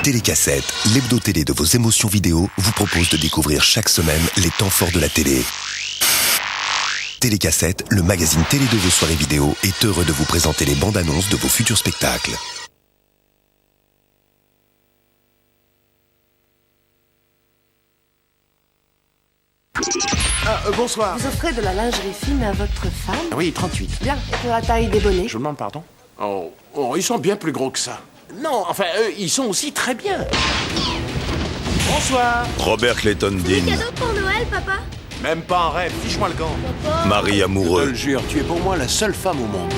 Télécassette, l'hebdo-télé de vos émotions vidéo, vous propose de découvrir chaque semaine les temps forts de la télé. Télécassette, le magazine télé de vos soirées vidéo, est heureux de vous présenter les bandes annonces de vos futurs spectacles. Bonsoir. Vous offrez de la lingerie fine à votre femme? Oui, 38. Bien. Et pour la taille des bonnets? Je vous demande pardon? Oh, ils sont bien plus gros que ça. Non, enfin, eux, ils sont aussi très bien. Bonsoir. Robert Clayton Dean, Cadeau pour Noël, papa? Même pas en rêve, fiche-moi le gant. Marie Je te amoureux le jure, tu es pour moi la seule femme au monde.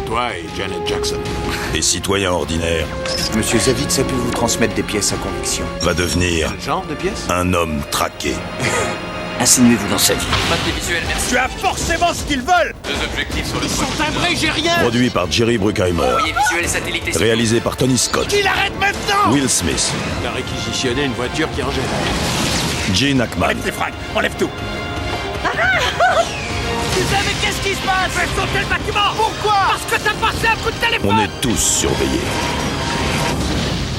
Toi et Janet Jackson. et citoyen ordinaire Monsieur Zavitz a pu vous transmettre des pièces à conviction. va devenir Quel genre de pièce? un homme traqué. Insinuez-vous dans sa vie. Tu as forcément ce qu'ils veulent! Deux objectifs sur le Ils sont timbrés, j'ai rien! Produit par Jerry Bruckheimer. visuel satellité. Réalisé par Tony Scott. Qu'il arrête maintenant! Will Smith. Il a réquisitionné une voiture qui en gêne. Gene Hackman. Enlève tes fringues, enlève tout! Tu sais, mais qu'est-ce qui se passe? Fais sauter le bâtiment! Pourquoi? Parce que t'as passé un coup de téléphone! On est tous surveillés.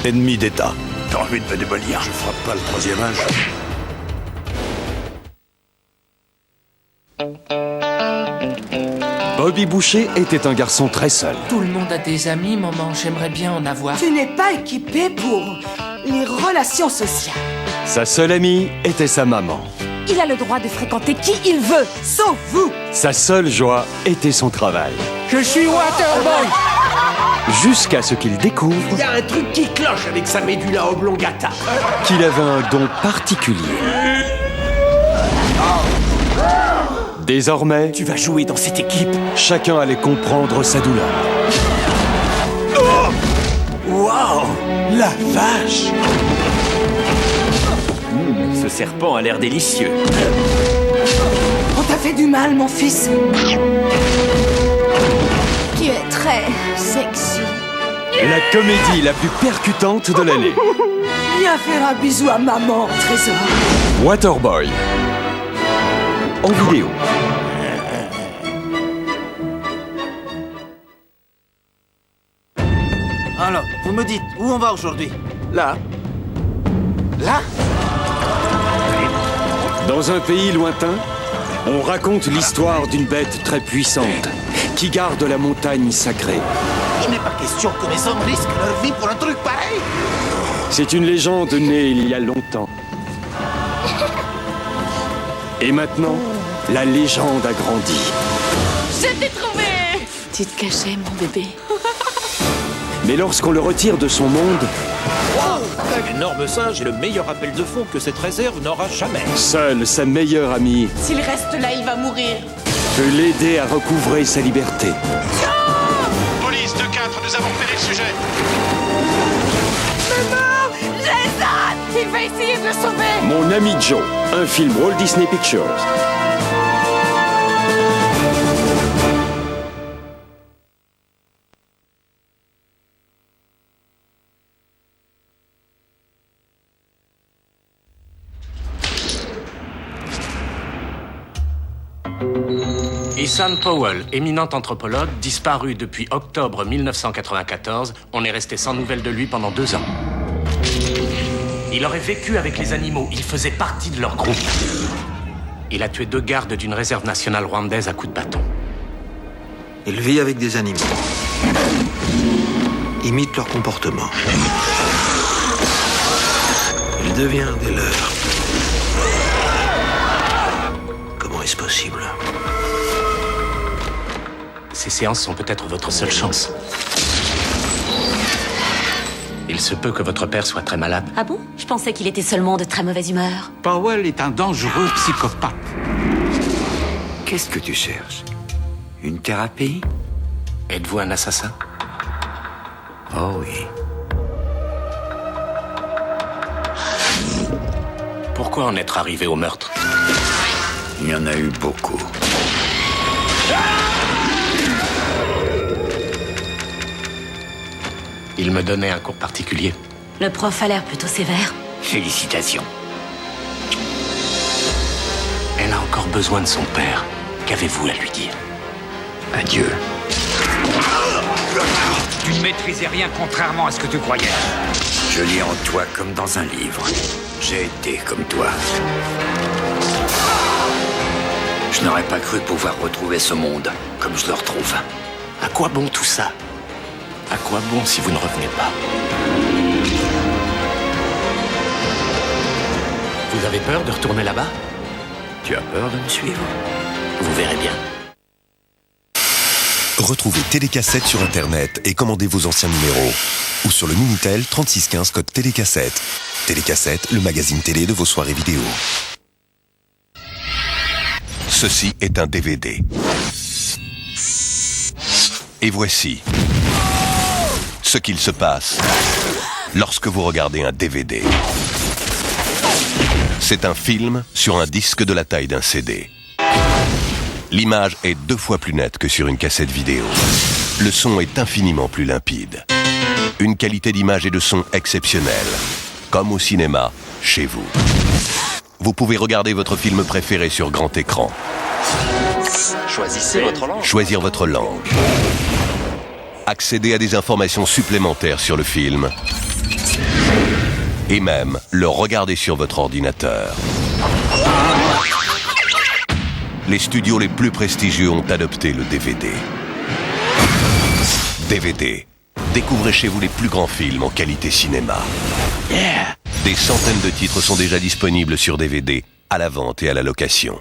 Ennemis d'État. T'as envie de me démolir? Je frappe pas le troisième âge. Bobby Boucher était un garçon très seul. Tout le monde a des amis, maman. J'aimerais bien en avoir. Tu n'es pas équipé pour les relations sociales. Sa seule amie était sa maman. Il a le droit de fréquenter qui il veut, sauf vous! Sa seule joie était son travail. Je suis Waterboy. Jusqu'à ce qu'il découvre Il y a un truc qui cloche avec sa médula oblongata. qu'il avait un don particulier. Désormais, Tu vas jouer dans cette équipe. chacun allait comprendre sa douleur. Waouh! La vache! Ce serpent a l'air délicieux. On t'a fait du mal, mon fils. Tu es très sexy. La comédie la plus percutante de l'année. Viens faire un bisou à maman, trésor. Waterboy. En vidéo. Alors, vous me dites, où on va aujourd'hui? Là. Là? Dans un pays lointain, on raconte l'histoire d'une bête très puissante qui garde la montagne sacrée. Il n'est pas question que les hommes risquent leur vie pour un truc pareil. C'est une légende née il y a longtemps. Et maintenant, la légende a grandi. Je t'ai trouvé! Tu te cachais, mon bébé. Mais lorsqu'on le retire de son monde, L'énorme singe est le meilleur appel de fond que cette réserve n'aura jamais. seule sa meilleure amie S'il reste là, il va mourir. peut l'aider à recouvrer sa liberté. Police 2-4, nous avons repéré le sujet. Jason! Il va essayer de le sauver! Mon ami Joe, un film Walt Disney Pictures. Isan Powell, éminent anthropologue, disparu depuis octobre 1994, on est resté sans nouvelles de lui pendant 2 ans. Il aurait vécu avec les animaux, il faisait partie de leur groupe. Il a tué 2 gardes d'une réserve nationale rwandaise à coups de bâton. Il vit avec des animaux. Imite leur comportement. Il devient un des leurs. Comment est-ce possible? Ces séances sont peut-être votre seule chance. Il se peut que votre père soit très malade. Ah bon? Je pensais qu'il était seulement de très mauvaise humeur. Powell est un dangereux psychopathe. Qu'est-ce que tu cherches? Une thérapie? Êtes-vous un assassin? Oh oui. Pourquoi en être arrivé au meurtre? Il y en a eu beaucoup. Il me donnait un cours particulier. Le prof a l'air plutôt sévère. Félicitations. Elle a encore besoin de son père. Qu'avez-vous à lui dire? Adieu. Tu ne maîtrisais rien contrairement à ce que tu croyais. Je lis en toi comme dans un livre. J'ai été comme toi. Je n'aurais pas cru pouvoir retrouver ce monde comme je le retrouve. À quoi bon tout ça? À quoi bon si vous ne revenez pas? Vous avez peur de retourner là-bas? Tu as peur de me suivre? Vous verrez bien. Retrouvez Télécassette sur Internet et commandez vos anciens numéros. Ou sur le Minitel 3615 code Télécassette. Télécassette, le magazine télé de vos soirées vidéo. Ceci est un DVD. Et voici ce qu'il se passe lorsque vous regardez un DVD. C'est un film sur un disque de la taille d'un CD. L'image est 2 fois plus nette que sur une cassette vidéo. Le son est infiniment plus limpide. Une qualité d'image et de son exceptionnelle. Comme au cinéma, chez vous. Vous pouvez regarder votre film préféré sur grand écran. Choisissez votre langue. Choisir votre langue. Accéder à des informations supplémentaires sur le film. Et même le regarder sur votre ordinateur. Les studios les plus prestigieux ont adopté le DVD. DVD. Découvrez chez vous les plus grands films en qualité cinéma. Des centaines de titres sont déjà disponibles sur DVD, à la vente et à la location.